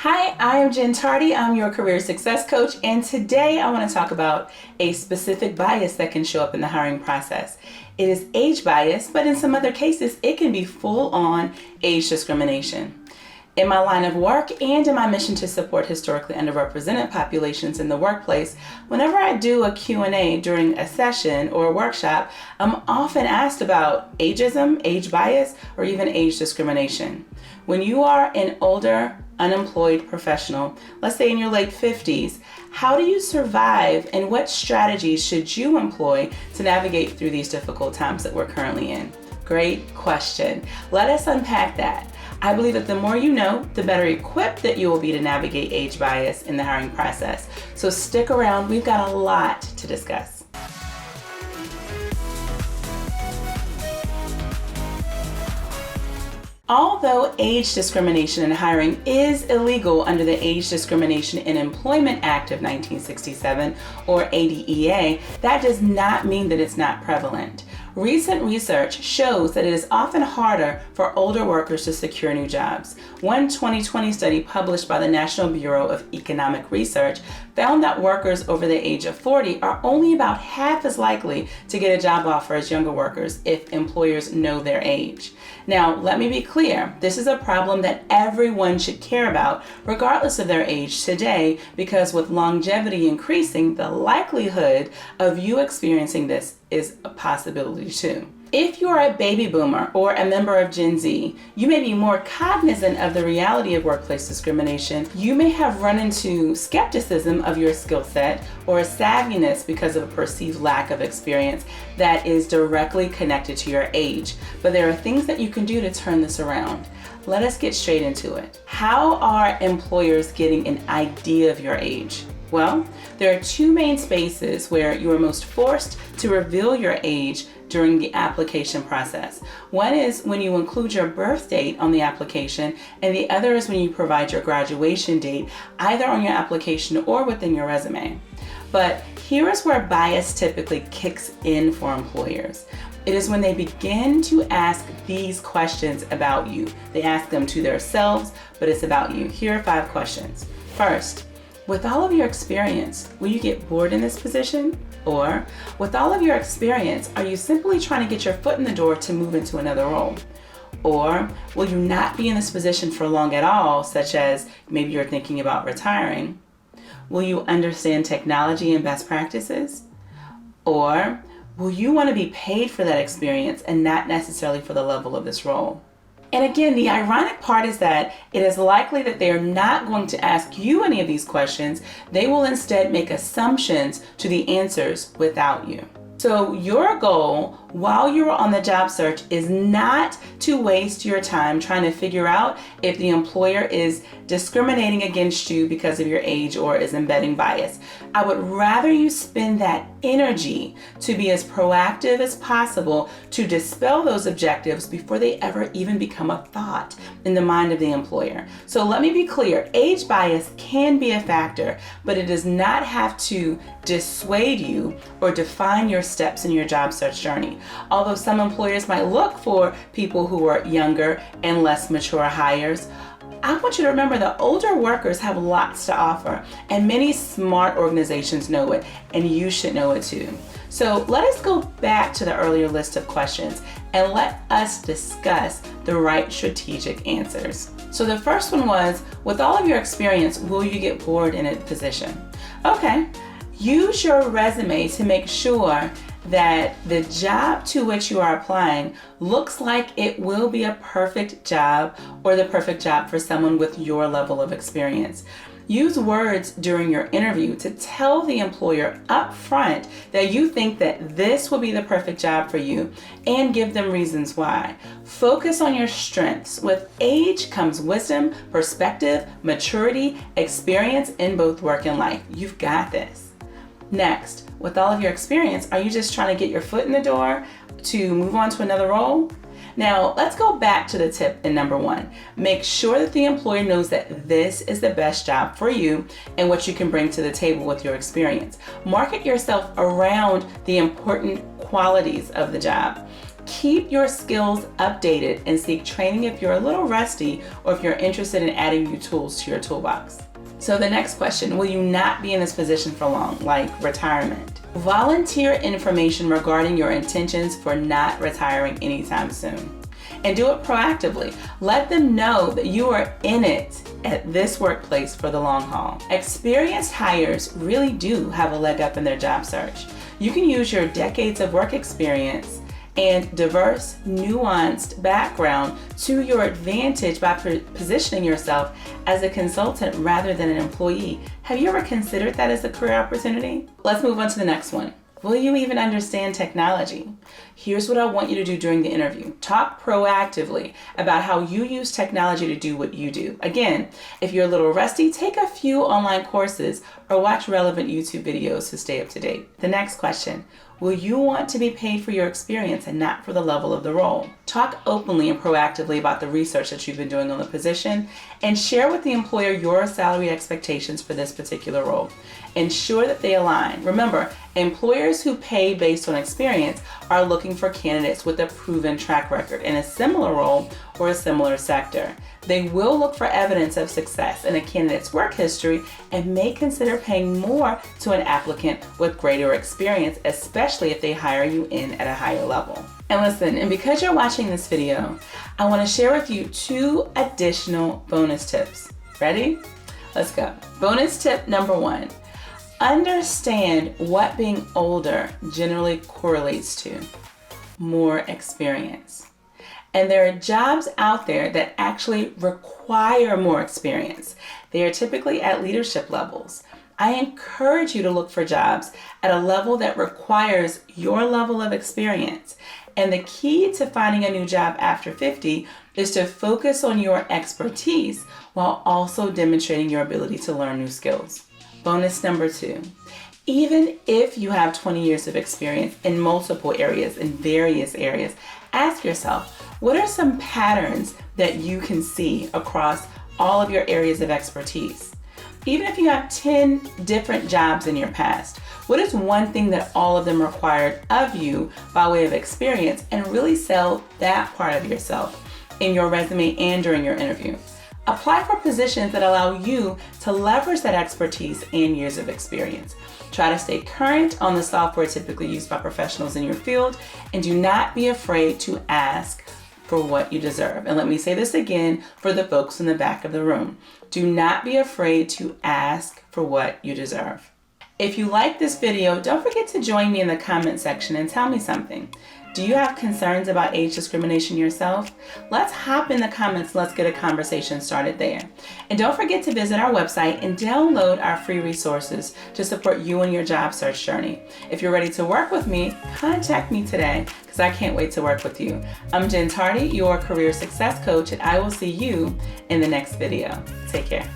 Hi, I am Jen Tardy. I'm your career success coach, and today I want to talk about a specific bias that can show up in the hiring process. It is age bias, but in some other cases, it can be full-on age discrimination. In my line of work and in my mission to support historically underrepresented populations in the workplace, whenever I do a Q&A during a session or a workshop, I'm often asked about ageism, age bias, or even age discrimination. When you are an older, unemployed professional, let's say in your late 50s, how do you survive and what strategies should you employ to navigate through these difficult times that we're currently in? Great question. Let us unpack that. I believe that the more you know, the better equipped that you will be to navigate age bias in the hiring process. So stick around, we've got a lot to discuss. Although age discrimination in hiring is illegal under the Age Discrimination in Employment Act of 1967, or ADEA, that does not mean that it's not prevalent. Recent research shows that it is often harder for older workers to secure new jobs. One 2020 study published by the National Bureau of Economic Research found that workers over the age of 40 are only about half as likely to get a job offer as younger workers if employers know their age. Now, let me be clear, this is a problem that everyone should care about, regardless of their age today, because with longevity increasing, the likelihood of you experiencing this is a possibility too. If you are a baby boomer or a member of Gen Z, you may be more cognizant of the reality of workplace discrimination. You may have run into skepticism of your skill set or a savviness because of a perceived lack of experience that is directly connected to your age. But there are things that you can do to turn this around. Let us get straight into it. How are employers getting an idea of your age? Well, there are two main spaces where you are most forced to reveal your age during the application process. One is when you include your birth date on the application, and the other is when you provide your graduation date, either on your application or within your resume. But here is where bias typically kicks in for employers. It is when they begin to ask these questions about you. They ask them to themselves, but it's about you. Here are 5 questions. First, with all of your experience, will you get bored in this position? Or, with all of your experience, are you simply trying to get your foot in the door to move into another role? Or, will you not be in this position for long at all, such as maybe you're thinking about retiring? Will you understand technology and best practices? Or, will you want to be paid for that experience and not necessarily for the level of this role? And again, the ironic part is that it is likely that they are not going to ask you any of these questions. They will instead make assumptions to the answers without you. So your goal while you're on the job search is not to waste your time trying to figure out if the employer is discriminating against you because of your age or is embedding bias. I would rather you spend that energy to be as proactive as possible to dispel those objectives before they ever even become a thought in the mind of the employer. So let me be clear, age bias can be a factor, but it does not have to dissuade you or define your steps in your job search journey. Although some employers might look for people who are younger and less mature hires, I want you to remember that older workers have lots to offer, and many smart organizations know it, and you should know it too. So let us go back to the earlier list of questions and let us discuss the right strategic answers. So the first one was, with all of your experience, will you get bored in a position? Okay, use your resume to make sure that the job to which you are applying looks like it will be a perfect job or the perfect job for someone with your level of experience. Use words during your interview to tell the employer up front that you think that this will be the perfect job for you and give them reasons why. Focus on your strengths. With age comes wisdom, perspective, maturity, experience in both work and life. You've got this. Next, with all of your experience, are you just trying to get your foot in the door to move on to another role? Now, let's go back to the tip in number 1. Make sure that the employer knows that this is the best job for you and what you can bring to the table with your experience. Market yourself around the important qualities of the job. Keep your skills updated and seek training if you're a little rusty or if you're interested in adding new tools to your toolbox. So the next question, will you not be in this position for long, like retirement? Volunteer information regarding your intentions for not retiring anytime soon. And do it proactively. Let them know that you are in it at this workplace for the long haul. Experienced hires really do have a leg up in their job search. You can use your decades of work experience and diverse, nuanced background to your advantage by positioning yourself as a consultant rather than an employee. Have you ever considered that as a career opportunity? Let's move on to the next one. Will you even understand technology? Here's what I want you to do during the interview. Talk proactively about how you use technology to do what you do. Again, if you're a little rusty, take a few online courses or watch relevant YouTube videos to stay up to date. The next question, will you want to be paid for your experience and not for the level of the role? Talk openly and proactively about the research that you've been doing on the position and share with the employer your salary expectations for this particular role. Ensure that they align. Remember, employers who pay based on experience are looking for candidates with a proven track record in a similar role or a similar sector. They will look for evidence of success in a candidate's work history and may consider paying more to an applicant with greater experience, especially if they hire you in at a higher level. And listen, and because you're watching this video, I want to share with you 2 additional bonus tips. Ready? Let's go. Bonus tip number 1. Understand what being older generally correlates to: more experience. And there are jobs out there that actually require more experience. They are typically at leadership levels. I encourage you to look for jobs at a level that requires your level of experience. And the key to finding a new job after 50 is to focus on your expertise while also demonstrating your ability to learn new skills. Bonus number 2, even if you have 20 years of experience in multiple areas, in various areas, ask yourself, what are some patterns that you can see across all of your areas of expertise? Even if you have 10 different jobs in your past, what is one thing that all of them required of you by way of experience, and really sell that part of yourself in your resume and during your interview. Apply for positions that allow you to leverage that expertise and years of experience. Try to stay current on the software typically used by professionals in your field, and do not be afraid to ask for what you deserve. And let me say this again for the folks in the back of the room. Do not be afraid to ask for what you deserve. If you like this video, don't forget to join me in the comment section and tell me something. Do you have concerns about age discrimination yourself? Let's hop in the comments. Let's get a conversation started there. And don't forget to visit our website and download our free resources to support you in your job search journey. If you're ready to work with me, contact me today because I can't wait to work with you. I'm Jen Tardy, your career success coach, and I will see you in the next video. Take care.